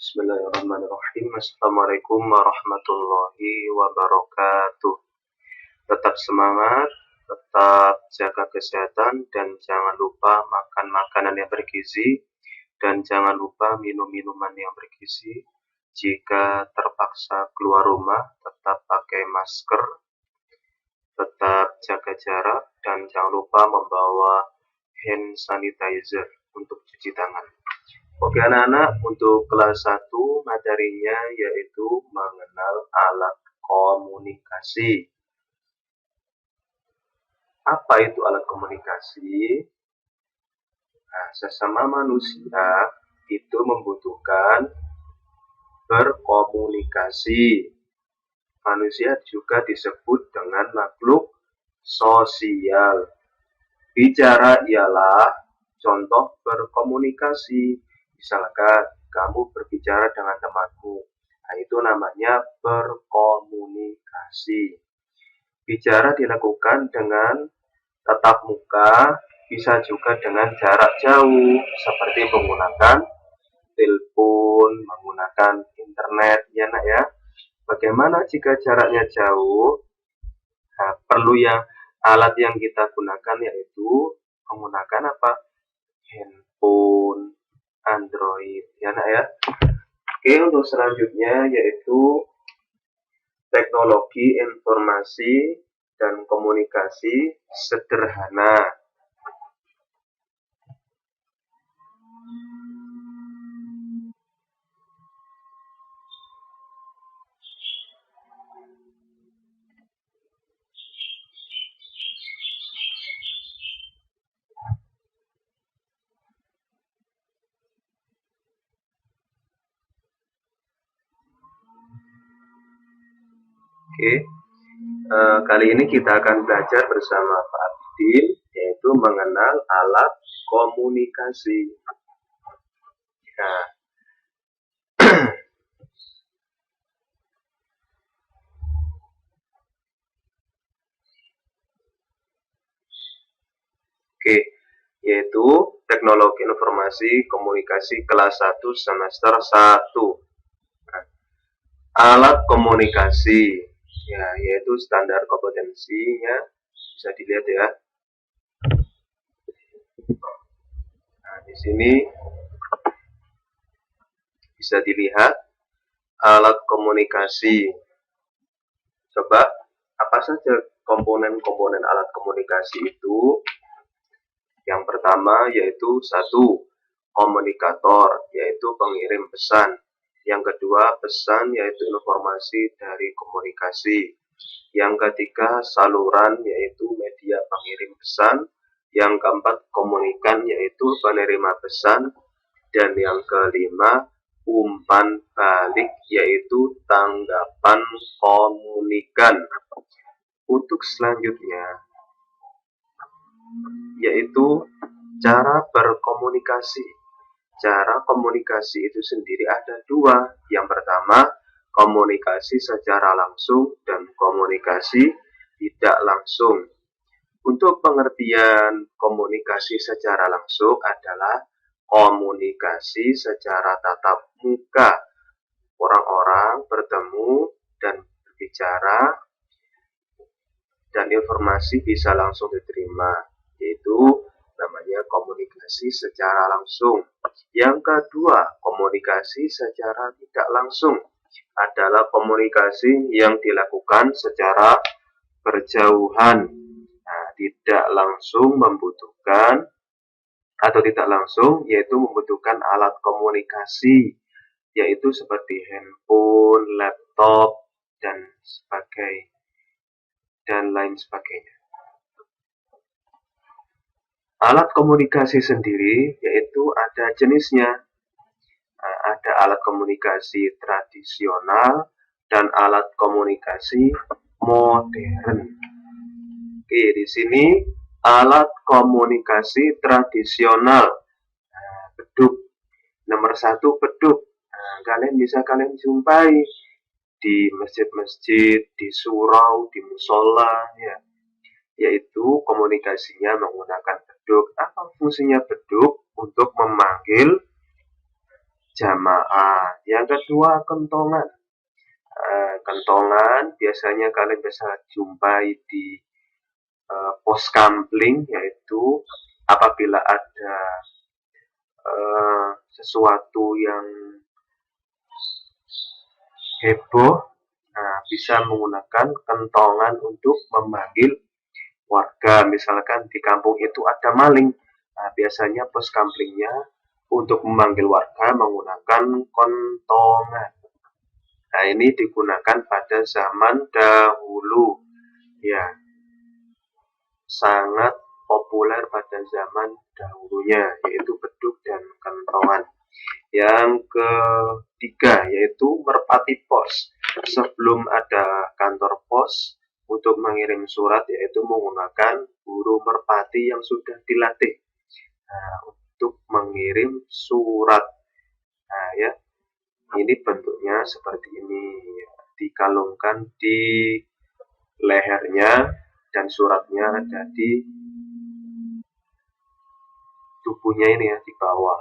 Bismillahirrahmanirrahim. Assalamualaikum warahmatullahi wabarakatuh. Tetap semangat, tetap jaga kesehatan, dan jangan lupa makan makanan yang bergizi, dan jangan lupa minum minuman yang bergizi. Jika terpaksa keluar rumah, tetap pakai masker, tetap jaga jarak, dan jangan lupa membawa hand sanitizer untuk cuci tangan. Oke anak-anak, untuk kelas 1 materinya yaitu mengenal alat komunikasi. Apa itu alat komunikasi? Nah, sesama manusia itu membutuhkan berkomunikasi. Manusia juga disebut dengan makhluk sosial. Bicara ialah contoh berkomunikasi. Misalkan kamu berbicara dengan temanmu, nah itu namanya berkomunikasi. Bicara dilakukan dengan tatap muka, bisa juga dengan jarak jauh, seperti menggunakan telepon, menggunakan internet, ya nak ya. Bagaimana jika jaraknya jauh? Nah, perlu alat yang kita gunakan yaitu menggunakan apa? Handphone, Android, ya nak ya. Oke, untuk selanjutnya yaitu teknologi informasi dan komunikasi sederhana. Oke, kali ini kita akan belajar bersama Pak Abidin, yaitu mengenal alat komunikasi. Nah, oke, yaitu teknologi informasi komunikasi kelas 1 semester 1. Nah, alat komunikasi, ya, yaitu standar kompetensinya bisa dilihat ya. Nah, di sini bisa dilihat alat komunikasi. Coba apa saja komponen-komponen alat komunikasi itu? Yang pertama yaitu 1. Komunikator, yaitu pengirim pesan. Yang kedua, pesan, yaitu informasi dari komunikasi. Yang ketiga, saluran, yaitu media pengirim pesan. Yang keempat, komunikan, yaitu penerima pesan. Dan yang kelima, umpan balik, yaitu tanggapan komunikan. Untuk selanjutnya yaitu cara berkomunikasi. Cara komunikasi itu sendiri ada 2. Yang pertama, komunikasi secara langsung dan komunikasi tidak langsung. Untuk pengertian komunikasi secara langsung adalah komunikasi secara tatap muka. Orang-orang bertemu dan berbicara dan informasi bisa langsung diterima, yaitu namanya komunikasi secara langsung. Yang kedua, komunikasi secara tidak langsung adalah komunikasi yang dilakukan secara berjauhan. Nah, tidak langsung membutuhkan atau tidak langsung yaitu membutuhkan alat komunikasi, yaitu seperti handphone, laptop, dan lain sebagainya. Alat komunikasi sendiri yaitu ada jenisnya. Ada alat komunikasi tradisional dan alat komunikasi modern. Oke, di sini alat komunikasi tradisional. Beduk. Nomor 1 beduk. Kalian bisa jumpai di masjid-masjid, di surau, di musola, ya. Yaitu komunikasinya menggunakan beduk. Apa fungsinya beduk? Untuk memanggil jamaah. Yang kedua, kentongan. Kentongan biasanya kalian bisa jumpai di pos kampling, yaitu apabila ada sesuatu yang heboh, bisa menggunakan kentongan untuk memanggil warga. Misalkan di kampung itu ada maling, biasanya pos kamplingnya untuk memanggil warga menggunakan kentongan. Nah, ini digunakan pada zaman dahulu, ya, sangat populer pada zaman dahulunya, yaitu beduk dan kentongan. Yang ketiga yaitu merpati pos. Sebelum ada kantor pos, untuk mengirim surat yaitu menggunakan burung merpati yang sudah dilatih untuk mengirim surat. Nah, ya, ini bentuknya seperti ini, dikalungkan di lehernya dan suratnya ada di tubuhnya ini ya, di bawah.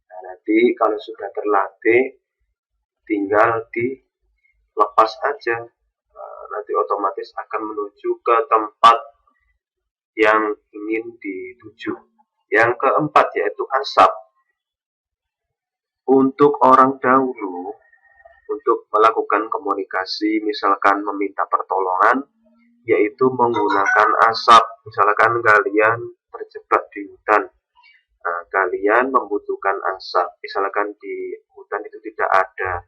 Nah, nanti kalau sudah terlatih tinggal dilepas aja, nanti otomatis akan menuju ke tempat yang ingin dituju. Yang keempat yaitu asap. Untuk orang dahulu, untuk melakukan komunikasi, misalkan meminta pertolongan, yaitu menggunakan asap. Misalkan kalian terjebak di hutan, kalian membutuhkan asap. Misalkan di hutan itu tidak ada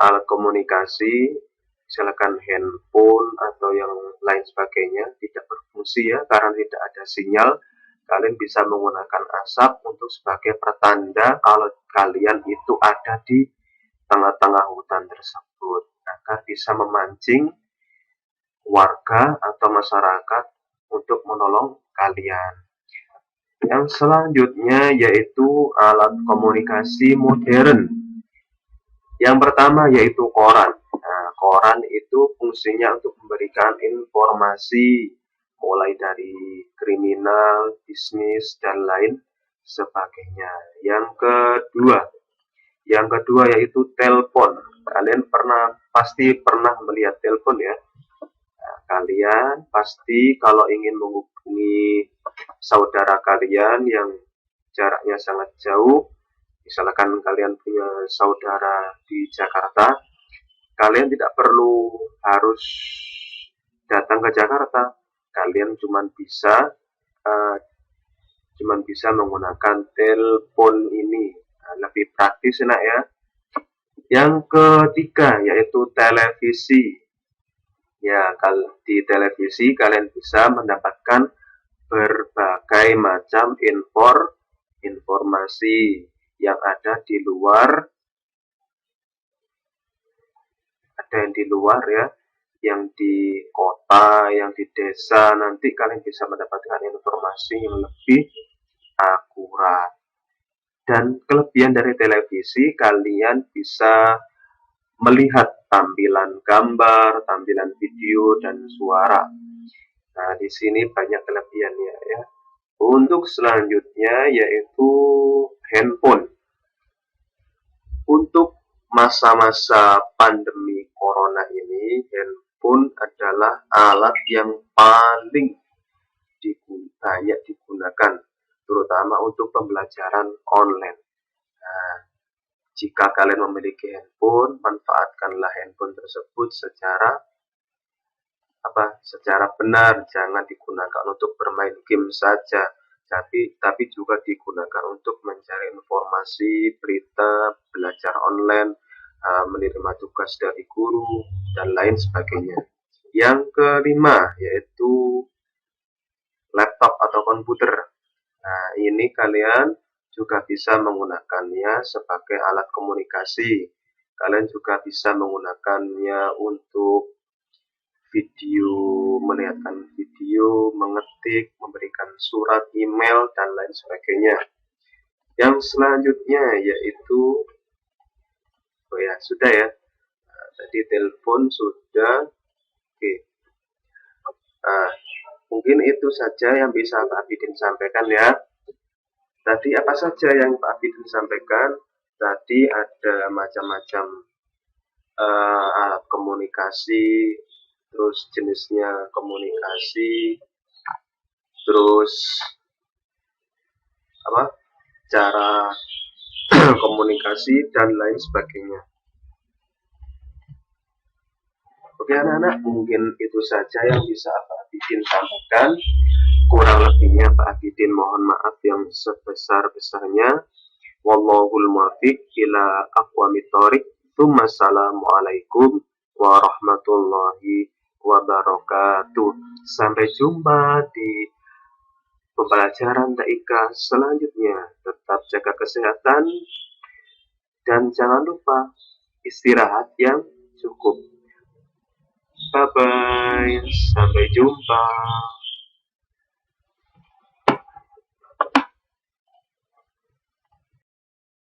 alat komunikasi, misalkan handphone atau yang lain sebagainya tidak berfungsi ya, karena tidak ada sinyal. Kalian bisa menggunakan asap untuk sebagai pertanda kalau kalian itu ada di tengah-tengah hutan tersebut, agar bisa memancing warga atau masyarakat untuk menolong kalian. Yang selanjutnya yaitu alat komunikasi modern. Yang pertama yaitu koran. Nah, koran itu fungsinya untuk memberikan informasi mulai dari kriminal, bisnis, dan lain sebagainya. Yang kedua yaitu telepon. Kalian pasti pernah melihat telepon ya. Nah, kalian pasti kalau ingin menghubungi saudara kalian yang jaraknya sangat jauh, misalkan kalian punya saudara di Jakarta, kalian tidak perlu harus datang ke Jakarta. Kalian cuma bisa menggunakan telepon ini. Nah, lebih praktis nak ya. Yang ketiga yaitu televisi. Ya, kalau di televisi kalian bisa mendapatkan berbagai macam informasi yang ada di luar, ya, yang di kota, yang di desa. Nanti kalian bisa mendapatkan informasi yang lebih akurat. Dan kelebihan dari televisi, kalian bisa melihat tampilan gambar, tampilan video, dan suara. Nah, di sini banyak kelebihannya ya. Untuk selanjutnya yaitu handphone. Untuk masa-masa pandemi corona ini, handphone adalah alat yang paling banyak digunakan, terutama untuk pembelajaran online. Nah, jika kalian memiliki handphone, manfaatkanlah handphone tersebut secara benar. Jangan digunakan untuk bermain game saja, tapi juga digunakan untuk mencari informasi, berita, belajar online, menerima tugas dari guru, dan lain sebagainya. Yang kelima yaitu laptop atau komputer. Nah, ini kalian juga bisa menggunakannya sebagai alat komunikasi. Kalian juga bisa menggunakannya untuk video, melihatkan video, mengetik, memberikan surat, email, dan lain sebagainya. Yang selanjutnya yaitu, sudah ya. Nah, tadi telepon sudah. Oke. Nah, mungkin itu saja yang bisa Pak Abidin sampaikan ya. Tadi apa saja yang Pak Abidin sampaikan? Tadi ada macam-macam alat komunikasi, terus jenisnya komunikasi, terus apa cara komunikasi dan lain sebagainya. Oke anak-anak, mungkin itu saja yang bisa Pak Abidin sampaikan. Kurang lebihnya Pak Abidin mohon maaf yang sebesar-besarnya. Wallahul muwaffiq ila aqwamit thoriq. Wassalamualaikum warahmatullahi wabarakatuh. Sampai jumpa di pembelajaran TIK selanjutnya. Tetap jaga kesehatan dan jangan lupa istirahat yang cukup. Bye bye, sampai jumpa.